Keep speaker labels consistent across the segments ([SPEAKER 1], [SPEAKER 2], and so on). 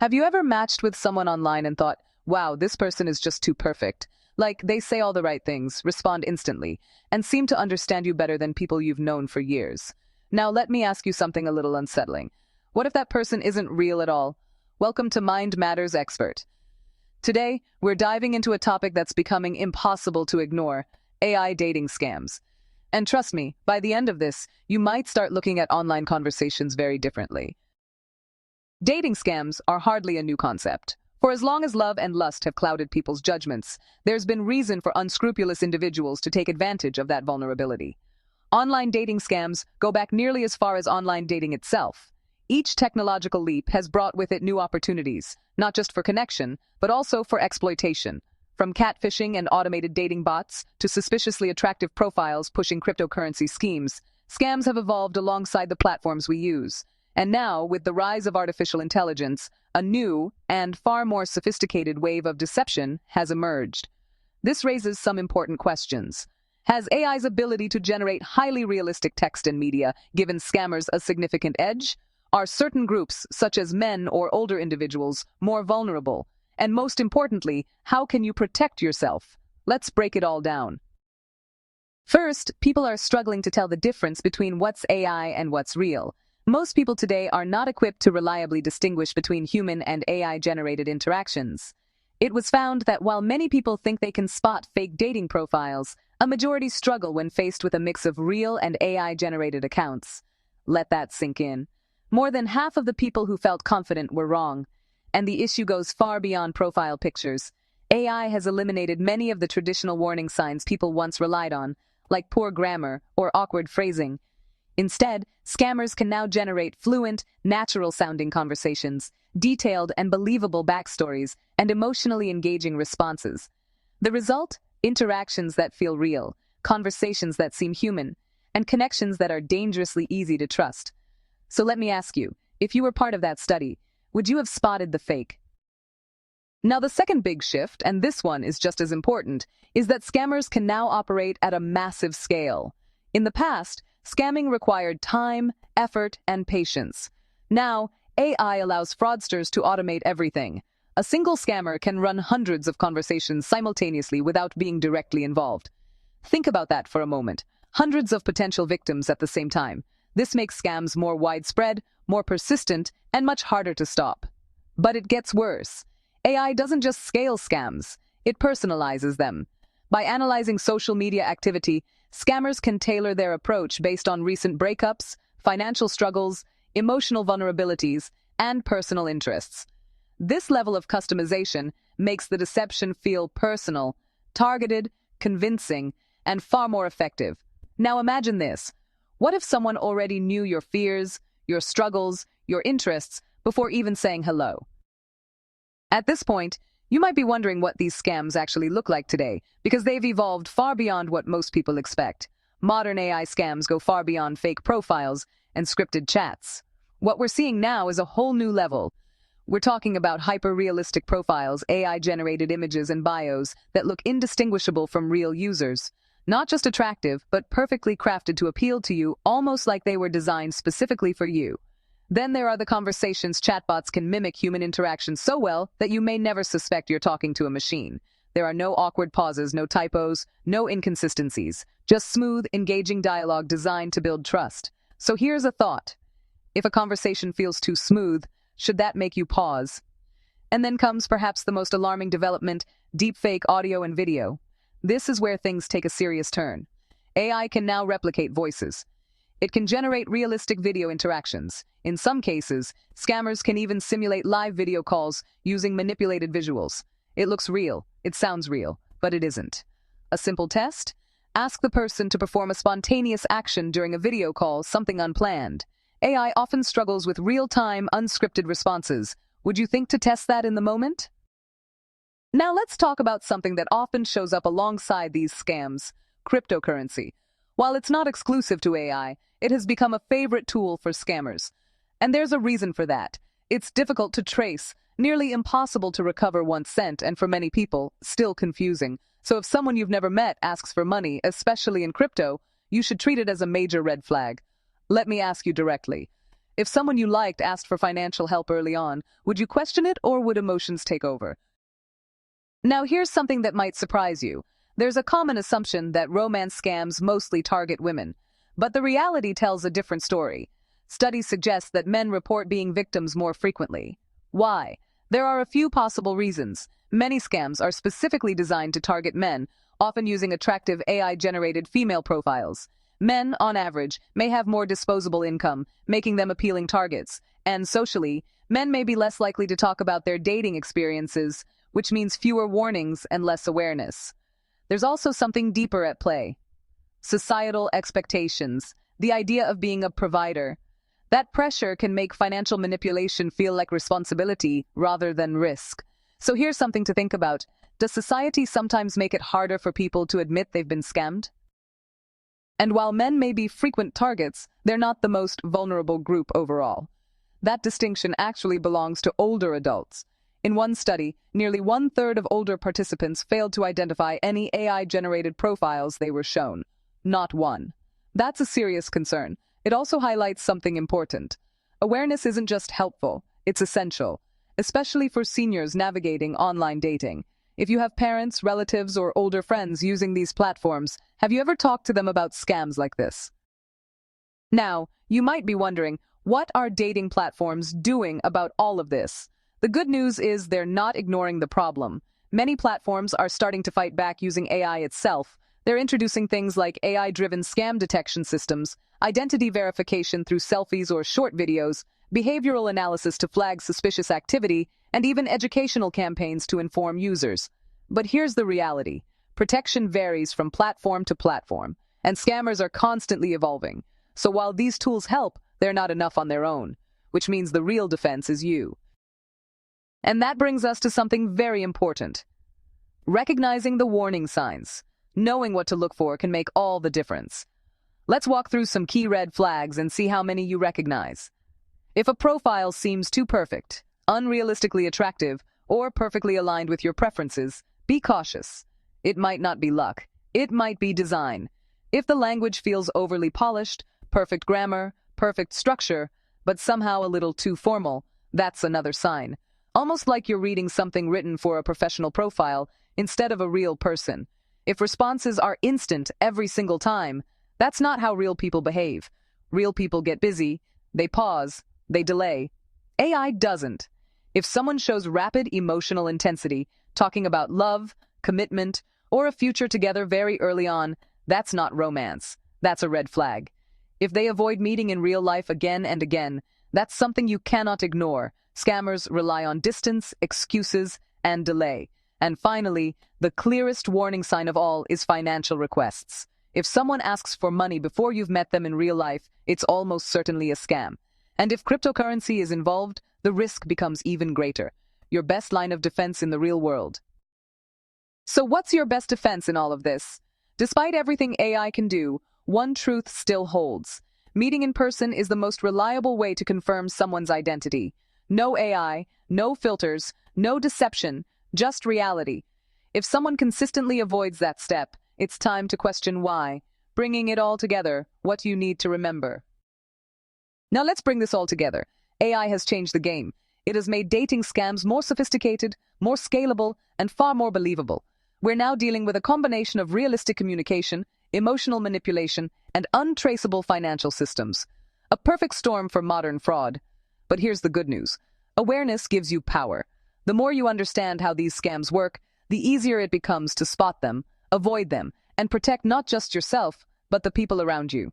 [SPEAKER 1] Have you ever matched with someone online and thought, wow, this person is just too perfect? Like, they say all the right things, respond instantly, and seem to understand you better than people you've known for years. Now, let me ask you something a little unsettling. What if that person isn't real at all? Welcome to Mind Matters Expert. Today, we're diving into a topic that's becoming impossible to ignore: AI dating scams. And trust me, by the end of this, you might start looking at online conversations very differently. Dating scams are hardly a new concept. For as long as love and lust have clouded people's judgments, there's been reason for unscrupulous individuals to take advantage of that vulnerability. Online dating scams go back nearly as far as online dating itself. Each technological leap has brought with it new opportunities, not just for connection, but also for exploitation. From catfishing and automated dating bots to suspiciously attractive profiles pushing cryptocurrency schemes, scams have evolved alongside the platforms we use. And now, with the rise of artificial intelligence, a new and far more sophisticated wave of deception has emerged. This raises some important questions. Has AI's ability to generate highly realistic text and media given scammers a significant edge? Are certain groups, such as men or older individuals, more vulnerable? And most importantly, how can you protect yourself? Let's break it all down. First, people are struggling to tell the difference between what's AI and what's real. Most people today are not equipped to reliably distinguish between human and AI-generated interactions. It was found that while many people think they can spot fake dating profiles, a majority struggle when faced with a mix of real and AI-generated accounts. Let that sink in. More than half of the people who felt confident were wrong. And the issue goes far beyond profile pictures. AI has eliminated many of the traditional warning signs people once relied on, like poor grammar or awkward phrasing. Instead, scammers can now generate fluent, natural-sounding conversations, detailed and believable backstories, and emotionally engaging responses. The result? Interactions that feel real, conversations that seem human, and connections that are dangerously easy to trust. So let me ask you, if you were part of that study, would you have spotted the fake? Now, the second big shift, and this one is just as important, is that scammers can now operate at a massive scale. In the past, scamming required time, effort, and patience. Now, AI allows fraudsters to automate everything. A single scammer can run hundreds of conversations simultaneously without being directly involved. Think about that for a moment. Hundreds of potential victims at the same time. This makes scams more widespread, more persistent, and much harder to stop. But it gets worse. AI doesn't just scale scams, it personalizes them. By analyzing social media activity, scammers can tailor their approach based on recent breakups, financial struggles, emotional vulnerabilities, and personal interests. This level of customization makes the deception feel personal, targeted, convincing, and far more effective. Now imagine this. What if someone already knew your fears, your struggles, your interests before even saying hello? At this point, you might be wondering what these scams actually look like today, because they've evolved far beyond what most people expect. Modern AI scams go far beyond fake profiles and scripted chats. What we're seeing now is a whole new level. We're talking about hyper-realistic profiles, AI-generated images and bios that look indistinguishable from real users. Not just attractive, but perfectly crafted to appeal to you, almost like they were designed specifically for you. Then there are the conversations. Chatbots can mimic human interaction so well that you may never suspect you're talking to a machine. There are no awkward pauses, no typos, no inconsistencies. Just smooth, engaging dialogue designed to build trust. So here's a thought. If a conversation feels too smooth, should that make you pause? And then comes perhaps the most alarming development: deepfake audio and video. This is where things take a serious turn. AI can now replicate voices. It can generate realistic video interactions. In some cases, scammers can even simulate live video calls using manipulated visuals. It looks real, it sounds real, but it isn't. A simple test? Ask the person to perform a spontaneous action during a video call, something unplanned. AI often struggles with real-time, unscripted responses. Would you think to test that in the moment? Now let's talk about something that often shows up alongside these scams: cryptocurrency. While it's not exclusive to AI, it has become a favorite tool for scammers. And there's a reason for that. It's difficult to trace, nearly impossible to recover once sent, and for many people, still confusing. So if someone you've never met asks for money, especially in crypto, you should treat it as a major red flag. Let me ask you directly. If someone you liked asked for financial help early on, would you question it or would emotions take over? Now here's something that might surprise you. There's a common assumption that romance scams mostly target women, but the reality tells a different story. Studies suggest that men report being victims more frequently. Why? There are a few possible reasons. Many scams are specifically designed to target men, often using attractive AI-generated female profiles. Men, on average, may have more disposable income, making them appealing targets. And socially, men may be less likely to talk about their dating experiences, which means fewer warnings and less awareness. There's also something deeper at play. Societal expectations, the idea of being a provider. That pressure can make financial manipulation feel like responsibility rather than risk. So here's something to think about. Does society sometimes make it harder for people to admit they've been scammed? And while men may be frequent targets, they're not the most vulnerable group overall. That distinction actually belongs to older adults. In one study, nearly one-third of older participants failed to identify any AI-generated profiles they were shown. Not one. That's a serious concern. It also highlights something important. Awareness isn't just helpful, it's essential, especially for seniors navigating online dating. If you have parents, relatives, or older friends using these platforms, have you ever talked to them about scams like this? Now, you might be wondering, what are dating platforms doing about all of this? The good news is they're not ignoring the problem. Many platforms are starting to fight back using AI itself. They're introducing things like AI-driven scam detection systems, identity verification through selfies or short videos, behavioral analysis to flag suspicious activity, and even educational campaigns to inform users. But here's the reality. Protection varies from platform to platform, and scammers are constantly evolving. So while these tools help, they're not enough on their own, which means the real defense is you. And that brings us to something very important. Recognizing the warning signs. Knowing what to look for can make all the difference. Let's walk through some key red flags and see how many you recognize. If a profile seems too perfect, unrealistically attractive, or perfectly aligned with your preferences, be cautious. It might not be luck. It might be design. If the language feels overly polished, perfect grammar, perfect structure, but somehow a little too formal, that's another sign. Almost like you're reading something written for a professional profile instead of a real person. If responses are instant every single time, that's not how real people behave. Real people get busy, they pause, they delay. AI doesn't. If someone shows rapid emotional intensity, talking about love, commitment, or a future together very early on, that's not romance. That's a red flag. If they avoid meeting in real life again and again, that's something you cannot ignore. Scammers rely on distance, excuses, and delay. And finally, the clearest warning sign of all is financial requests. If someone asks for money before you've met them in real life, it's almost certainly a scam. And if cryptocurrency is involved, the risk becomes even greater. Your best line of defense in the real world. So what's your best defense in all of this? Despite everything AI can do, one truth still holds. Meeting in person is the most reliable way to confirm someone's identity. No AI, no filters, no deception, just reality. If someone consistently avoids that step, it's time to question why. Bringing it all together, what you need to remember. Now let's bring this all together. AI has changed the game. It has made dating scams more sophisticated, more scalable, and far more believable. We're now dealing with a combination of realistic communication, emotional manipulation, and untraceable financial systems. A perfect storm for modern fraud. But here's the good news. Awareness gives you power. The more you understand how these scams work, the easier it becomes to spot them, avoid them, and protect not just yourself, but the people around you.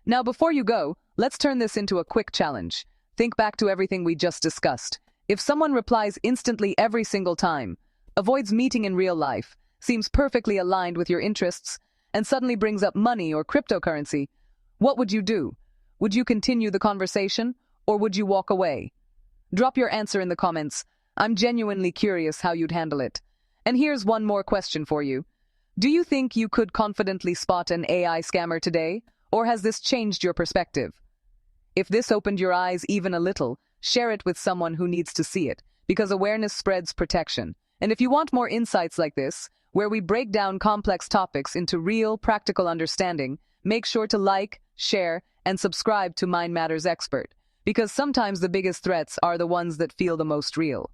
[SPEAKER 1] Now, before you go, let's turn this into a quick challenge. Think back to everything we just discussed. If someone replies instantly every single time, avoids meeting in real life, seems perfectly aligned with your interests, and suddenly brings up money or cryptocurrency, what would you do? Would you continue the conversation, or would you walk away? Drop your answer in the comments. I'm genuinely curious how you'd handle it. And here's one more question for you. Do you think you could confidently spot an AI scammer today, or has this changed your perspective? If this opened your eyes even a little, share it with someone who needs to see it, because awareness spreads protection. And if you want more insights like this, where we break down complex topics into real, practical understanding, make sure to like, share, and subscribe to Mind Matters Expert. because sometimes the biggest threats are the ones that feel the most real.